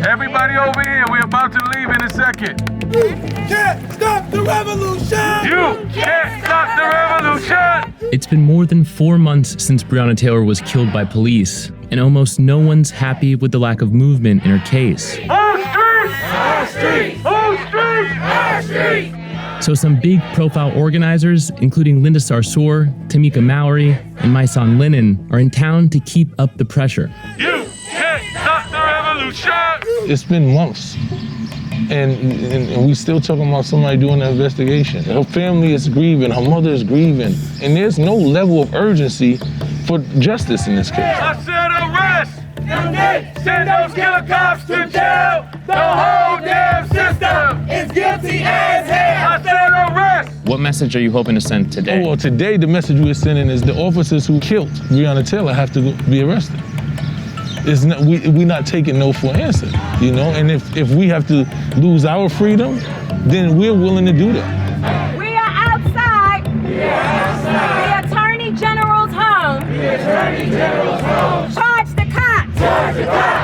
Everybody over here, we're about to leave in a second. You can't stop the revolution! You can't stop the revolution! It's been more than 4 months since Breonna Taylor was killed by police, and almost no one's happy with the lack of movement in her case. Our streets! Our streets! Our streets! Our streets! So some big profile organizers, including Linda Sarsour, Tamika Mallory, and Mysonne Lennon, are in town to keep up the pressure. You can't stop the revolution! It's been months, and we still talking about somebody doing an investigation. Her family is grieving, her mother is grieving, and there's no level of urgency for justice in this case. I said arrest! Send those killer cops to jail! The whole damn system is guilty as hell! I said arrest! What message are you hoping to send today? Well, today the message we're sending is the officers who killed Breonna Taylor have to be arrested. It's not, we're not taking no for an answer, you know? And if we have to lose our freedom, then we're willing to do that. We are outside. The Attorney General's home. Charge the cops.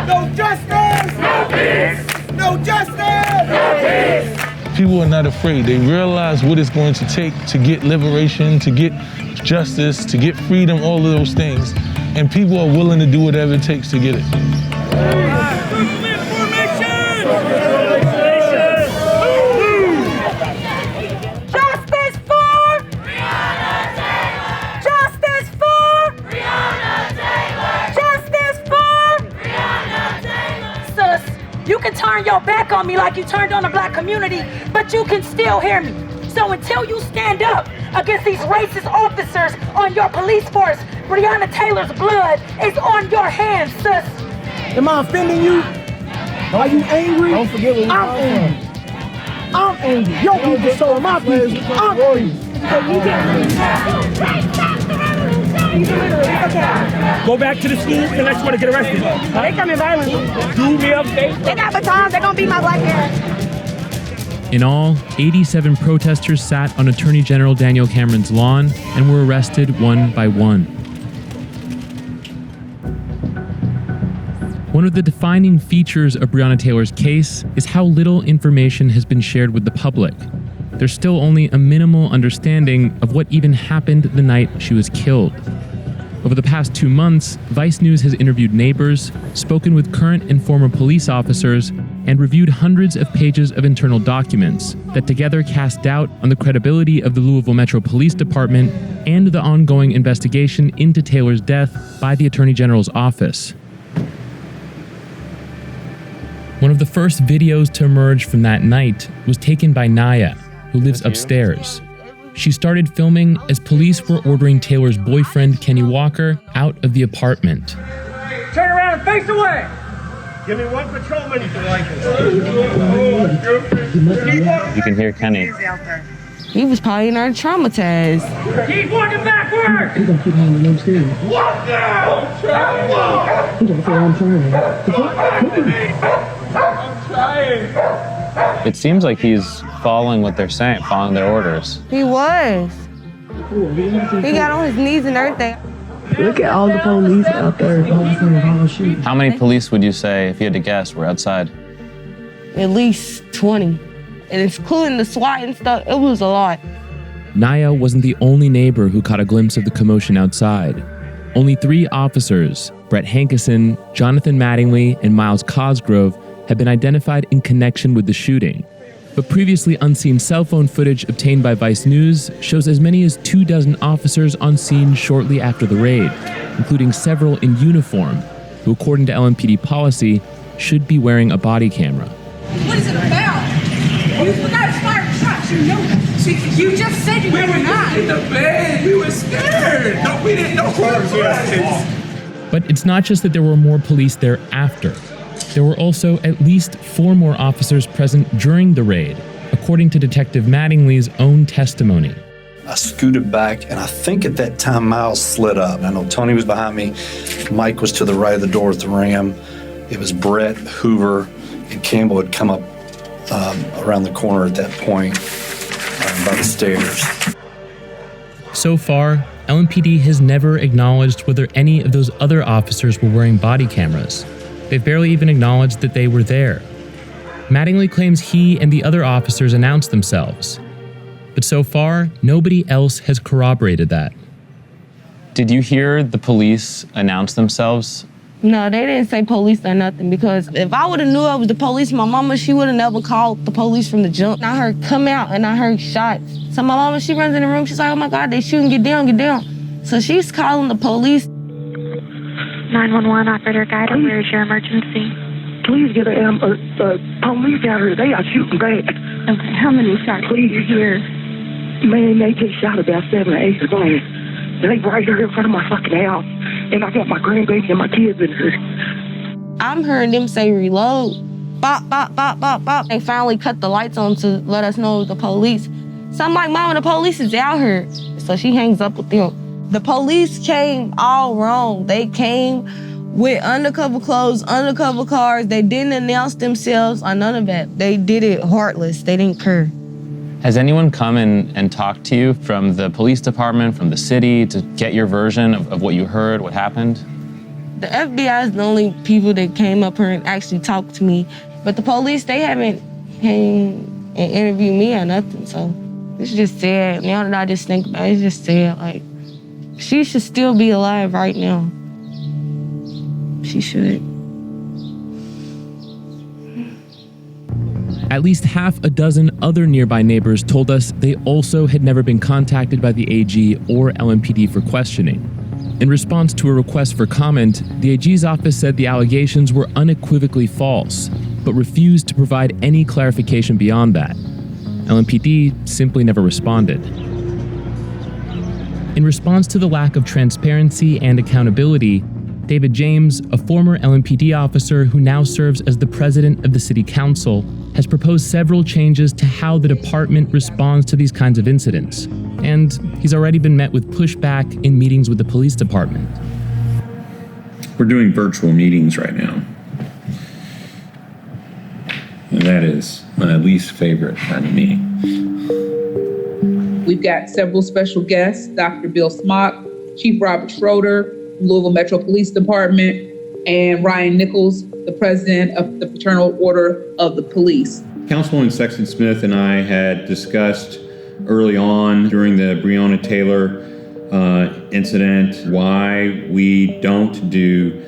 No justice! No peace! No justice! No peace! People are not afraid. They realize what it's going to take to get liberation, to get justice, to get freedom, all of those things. And people are willing to do whatever it takes to get it. Justice for Breonna Taylor. Justice for Breonna Taylor. Justice for Breonna Taylor. Sis, you can turn your back on me like you turned on the black community, but you can still hear me. So until you stand up against these racist officers on your police force, Breonna Taylor's blood is on your hands, sis. Am I offending you? Are you angry? Don't forget where I'm angry. I'm angry. Your people so my people. I'm angry. Go back to the school unless you want to get arrested. They coming violently. Do me a favor. They got batons. They're gonna beat my black hair. In all, 87 protesters sat on Attorney General Daniel Cameron's lawn and were arrested one by one. One of the defining features of Breonna Taylor's case is how little information has been shared with the public. There's still only a minimal understanding of what even happened the night she was killed. Over the past 2 months, Vice News has interviewed neighbors, spoken with current and former police officers, and reviewed hundreds of pages of internal documents that together cast doubt on the credibility of the Louisville Metro Police Department and the ongoing investigation into Taylor's death by the Attorney General's office. One of the first videos to emerge from that night was taken by Naya, who lives upstairs. She started filming as police were ordering Taylor's boyfriend, Kenny Walker, out of the apartment. Turn around and face away. Give me one patrolman if you like it. You can hear Kenny. He was probably not traumatized. Keep walking backward. He's gonna keep handling them stairs. Walk down. He's gonna say, I'm trying. It seems like he's following what they're saying, following their orders. He was. He got on his knees and everything. Look at all the police out there. How many police would you say, if you had to guess, were outside? At least 20. And including the SWAT and stuff, it was a lot. Naya wasn't the only neighbor who caught a glimpse of the commotion outside. Only 3 officers, Brett Hankison, Jonathan Mattingly, and Miles Cosgrove, had been identified in connection with the shooting. But previously unseen cell phone footage obtained by Vice News shows as many as 24 officers on scene shortly after the raid, including several in uniform, who according to LMPD policy, should be wearing a body camera. What is it about? You forgot to fire shots, you know that. You just said you were not. In the bed, we were scared. No, we didn't know who it was. But it's not just that there were more police there after. There were also at least 4 more officers present during the raid, according to Detective Mattingly's own testimony. I scooted back, and I think at that time Miles slid up. I know Tony was behind me. Mike was to the right of the door with the ram. It was Brett, Hoover, and Campbell had come up around the corner at that point by the stairs. So far, LMPD has never acknowledged whether any of those other officers were wearing body cameras. They've barely even acknowledged that they were there. Mattingly claims he and the other officers announced themselves. But so far, nobody else has corroborated that. Did you hear the police announce themselves? No, they didn't say police or nothing, because if I would have knew it was the police, my mama, she would have never called the police from the jump. I heard come out and I heard shots. So my mama, she runs in the room, she's like, oh my God, they shooting, get down, get down. So she's calling the police. 911 operator guide, where's your emergency? Please get a police out here. They are shooting back. Okay, how many shots did you hear? Man, they just shot about 7 or 8 times. They right here in front of my fucking house. And I got my grandbaby and my kids in here. I'm hearing them say reload. Bop, bop, bop, bop, bop. They finally cut the lights on to let us know it was the police. So I'm like, Mama, the police is out here. So she hangs up with them. The police came all wrong. They came with undercover clothes, undercover cars. They didn't announce themselves or none of that. They did it heartless. They didn't care. Has anyone come and talked to you from the police department, from the city, to get your version of what you heard, what happened? The FBI is the only people that came up here and actually talked to me. But the police, they haven't came and interviewed me or nothing. So it's just sad. Now that I just think about it, it's just sad. Like, she should still be alive right now. She should. At least half a dozen other nearby neighbors told us they also had never been contacted by the AG or LMPD for questioning. In response to a request for comment, the AG's office said the allegations were unequivocally false, but refused to provide any clarification beyond that. LMPD simply never responded. In response to the lack of transparency and accountability, David James, a former LMPD officer who now serves as the president of the city council, has proposed several changes to how the department responds to these kinds of incidents. And he's already been met with pushback in meetings with the police department. We're doing virtual meetings right now. And that is my least favorite kind of meeting. We've got several special guests, Dr. Bill Smock, Chief Robert Schroeder, Louisville Metro Police Department, and Ryan Nichols, the president of the Fraternal Order of the Police. Councilwoman Sexton Smith and I had discussed early on during the Breonna Taylor incident why we don't do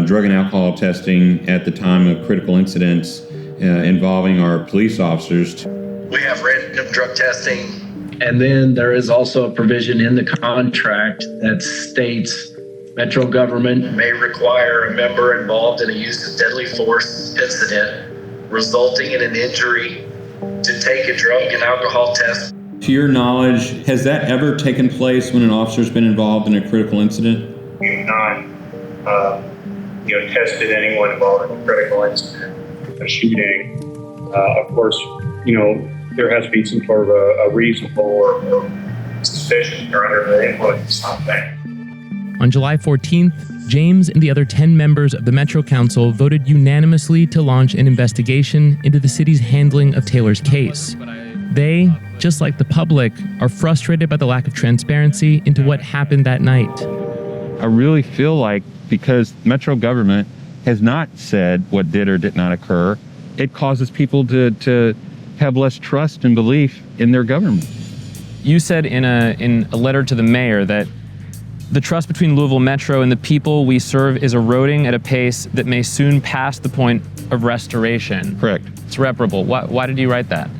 drug and alcohol testing at the time of critical incidents involving our police officers. We have random drug testing. And then there is also a provision in the contract that states Metro government may require a member involved in a use of deadly force incident resulting in an injury to take a drug and alcohol test. To your knowledge, has that ever taken place when an officer's been involved in a critical incident? We have not, tested anyone involved in a critical incident, a shooting. Of course, there has to be some sort of a reasonable or suspicion or under the influence of something. On July 14th, James and the other 10 members of the Metro Council voted unanimously to launch an investigation into the city's handling of Taylor's case. They, just like the public, are frustrated by the lack of transparency into what happened that night. I really feel like because Metro government has not said what did or did not occur, it causes people to have less trust and belief in their government. You said in a letter to the mayor that the trust between Louisville Metro and the people we serve is eroding at a pace that may soon pass the point of restoration. Correct. It's irreparable. Why did you write that?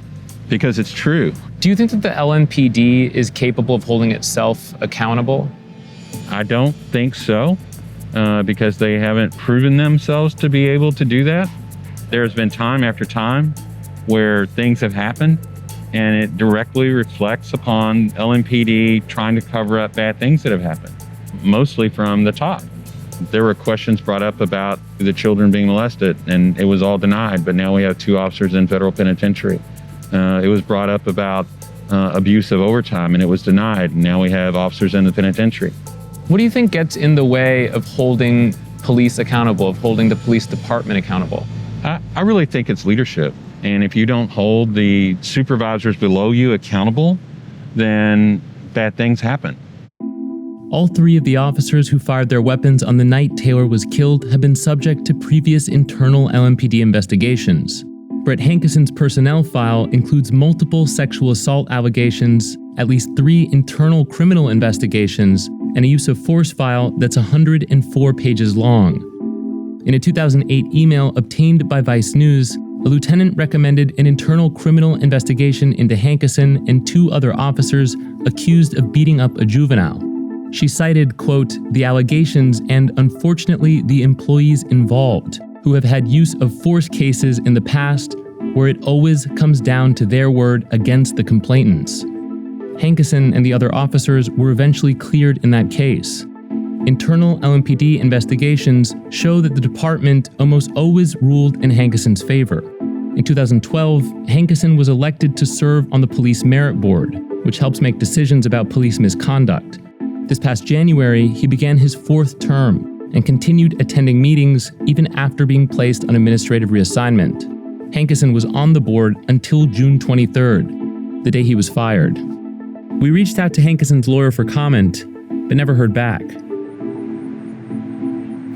Because it's true. Do you think that the LMPD is capable of holding itself accountable? I don't think so, because they haven't proven themselves to be able to do that. There's been time after time where things have happened and it directly reflects upon LMPD trying to cover up bad things that have happened, mostly from the top. There were questions brought up about the children being molested and it was all denied, but now we have 2 officers in federal penitentiary. It was brought up about abuse of overtime and it was denied, and now we have officers in the penitentiary. What do you think gets in the way of holding police accountable, of holding the police department accountable? I really think it's leadership. And if you don't hold the supervisors below you accountable, then bad things happen. All three of the officers who fired their weapons on the night Taylor was killed have been subject to previous internal LMPD investigations. Brett Hankison's personnel file includes multiple sexual assault allegations, at least 3 internal criminal investigations, and a use of force file that's 104 pages long. In a 2008 email obtained by Vice News, a lieutenant recommended an internal criminal investigation into Hankison and 2 other officers accused of beating up a juvenile. She cited, quote, the allegations and, unfortunately, the employees involved, who have had use of force cases in the past where it always comes down to their word against the complainants. Hankison and the other officers were eventually cleared in that case. Internal LMPD investigations show that the department almost always ruled in Hankison's favor. In 2012, Hankison was elected to serve on the Police Merit Board, which helps make decisions about police misconduct. This past January, he began his 4th term and continued attending meetings even after being placed on administrative reassignment. Hankison was on the board until June 23rd, the day he was fired. We reached out to Hankison's lawyer for comment, but never heard back.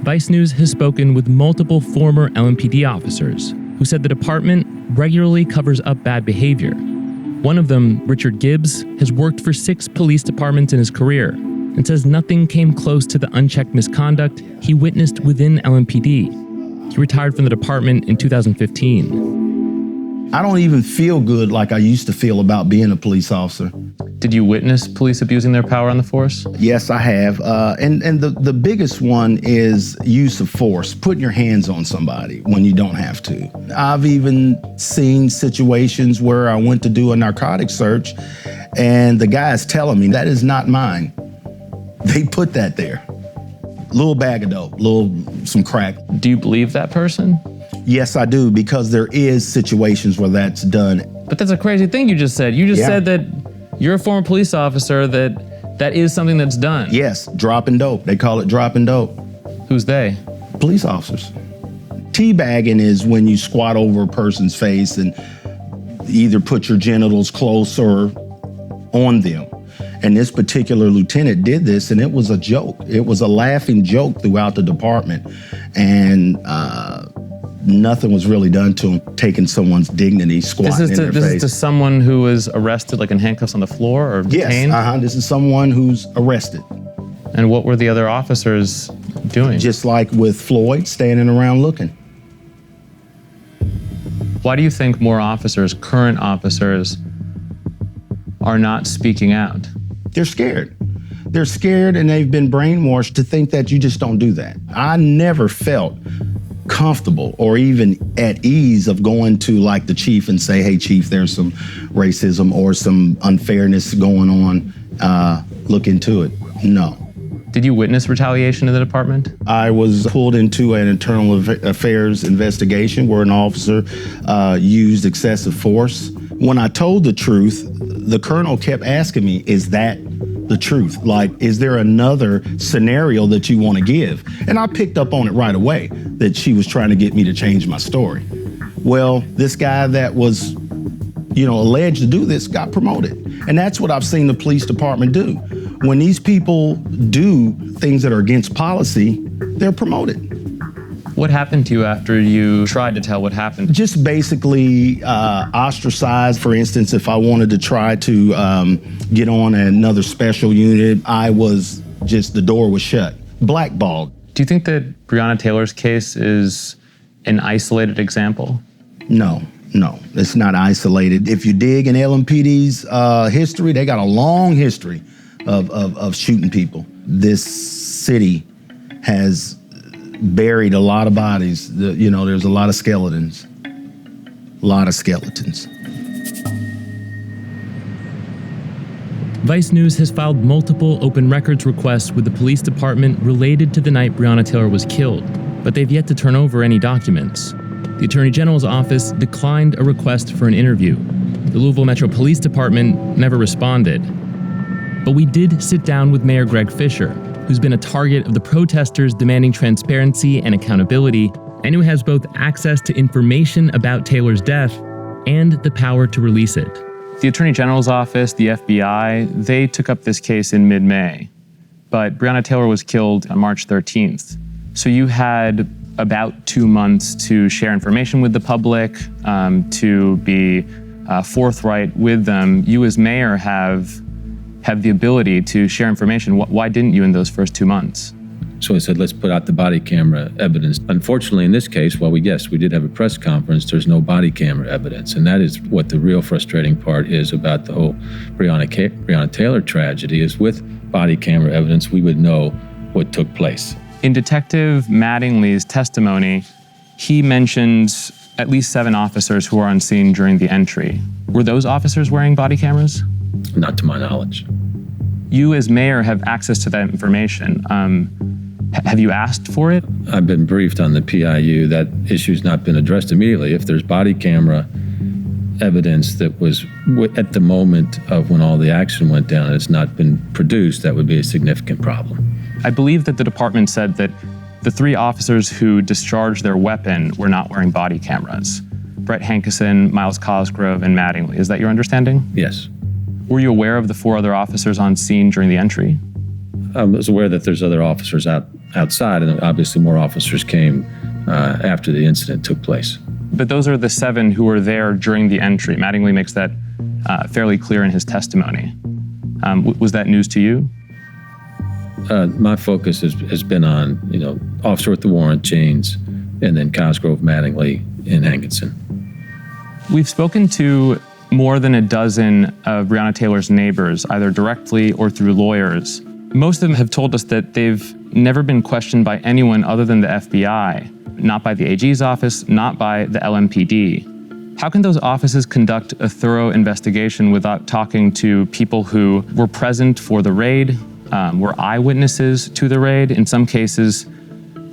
Vice News has spoken with multiple former LMPD officers who said the department regularly covers up bad behavior. One of them, Richard Gibbs, has worked for 6 police departments in his career and says nothing came close to the unchecked misconduct he witnessed within LMPD. He retired from the department in 2015. I don't even feel good like I used to feel about being a police officer. Did you witness police abusing their power on the force? Yes, I have. And the biggest one is use of force, putting your hands on somebody when you don't have to. I've even seen situations where I went to do a narcotic search and the guy's telling me, that is not mine. They put that there. Little bag of dope, some crack. Do you believe that person? Yes, I do, because there is situations where that's done. But that's a crazy thing you just said. You just said that you're a former police officer, that is something that's done. Yes, dropping dope. They call it dropping dope. Who's they? Police officers. Teabagging is when you squat over a person's face and either put your genitals close or on them. And this particular lieutenant did this, and it was a joke. It was a laughing joke throughout the department. And nothing was really done to him, taking someone's dignity, squatting in their face. This is to someone who was arrested, like in handcuffs on the floor or detained? Yes, this is someone who's arrested. And what were the other officers doing? Just like with Floyd, standing around looking. Why do you think more officers, current officers, are not speaking out? They're scared. They're scared, and they've been brainwashed to think that you just don't do that. I never felt comfortable or even at ease of going to like the chief and say, hey chief, there's some racism or some unfairness going on, look into it. No. Did you witness retaliation in the department? I was pulled into an internal affairs investigation where an officer used excessive force. When I told the truth, the colonel kept asking me, is that the truth? Like, is there another scenario that you want to give? And I picked up on it right away that she was trying to get me to change my story. Well, this guy that was, alleged to do this got promoted. And that's what I've seen the police department do. When these people do things that are against policy, they're promoted. What happened to you after you tried to tell what happened? Just basically ostracized. For instance, if I wanted to try to get on another special unit, the door was shut. Blackballed. Do you think that Breonna Taylor's case is an isolated example? No, it's not isolated. If you dig in LMPD's history, they got a long history of shooting people. This city has buried a lot of bodies. There's a lot of skeletons. Vice News has filed multiple open records requests with the police department related to the night Breonna Taylor was killed, but they've yet to turn over any documents. The Attorney General's office declined a request for an interview. The Louisville Metro Police Department never responded. But we did sit down with Mayor Greg Fisher, who's been a target of the protesters demanding transparency and accountability, and who has both access to information about Taylor's death and the power to release it. The Attorney General's office, the FBI, they took up this case in mid-May. but Breonna Taylor was killed on March 13th. So you had about 2 months to share information with the public, to be forthright with them. You as mayor have the ability to share information. Why didn't you in those first 2 months? So I said, let's put out the body camera evidence. Unfortunately, in this case, while we did have a press conference, there's no body camera evidence. And that is what the real frustrating part is about the whole Breonna Taylor tragedy, is with body camera evidence, we would know what took place. In Detective Mattingly's testimony, he mentions at least 7 officers who were on scene during the entry. Were those officers wearing body cameras? Not to my knowledge. You as mayor have access to that information. Have you asked for it? I've been briefed on the PIU. That issue's not been addressed immediately. If there's body camera evidence that was at the moment of when all the action went down and it's not been produced, that would be a significant problem. I believe that the department said that the 3 officers who discharged their weapon were not wearing body cameras. Brett Hankeson, Miles Cosgrove, and Mattingly. Is that your understanding? Yes. Were you aware of the 4 other officers on scene during the entry? I was aware that there's other officers outside, and obviously more officers came after the incident took place. But those are the 7 who were there during the entry. Mattingly makes that fairly clear in his testimony. Was that news to you? My focus has been on, officer with the warrant, Janes, and then Cosgrove, Mattingly, and Hankinson. We've spoken to more than a dozen of Breonna Taylor's neighbors, either directly or through lawyers. Most of them have told us that they've never been questioned by anyone other than the FBI, not by the AG's office, not by the LMPD. How can those offices conduct a thorough investigation without talking to people who were present for the raid, were eyewitnesses to the raid, in some cases,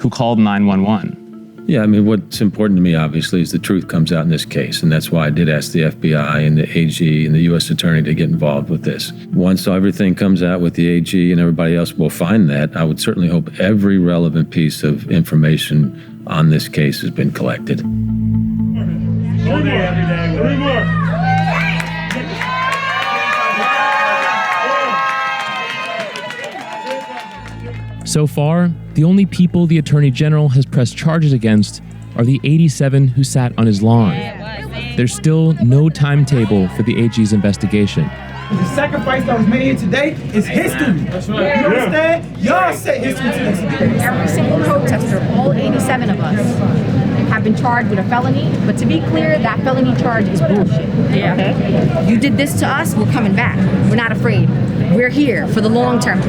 who called 911? Yeah, what's important to me, obviously, is the truth comes out in this case, and that's why I did ask the FBI and the AG and the U.S. Attorney to get involved with this. Once everything comes out with the AG and everybody else will find that, I would certainly hope every relevant piece of information on this case has been collected. 3 more. So far, the only people the Attorney General has pressed charges against are the 87 who sat on his lawn. There's still no timetable for the AG's investigation. The sacrifice that was made here today is history. That's right. You understand? Y'all set history today. Every single protester, all 87 of us, have been charged with a felony. But to be clear, that felony charge is bullshit. Yeah. Okay? You did this to us, we're coming back. We're not afraid. We're here for the long term.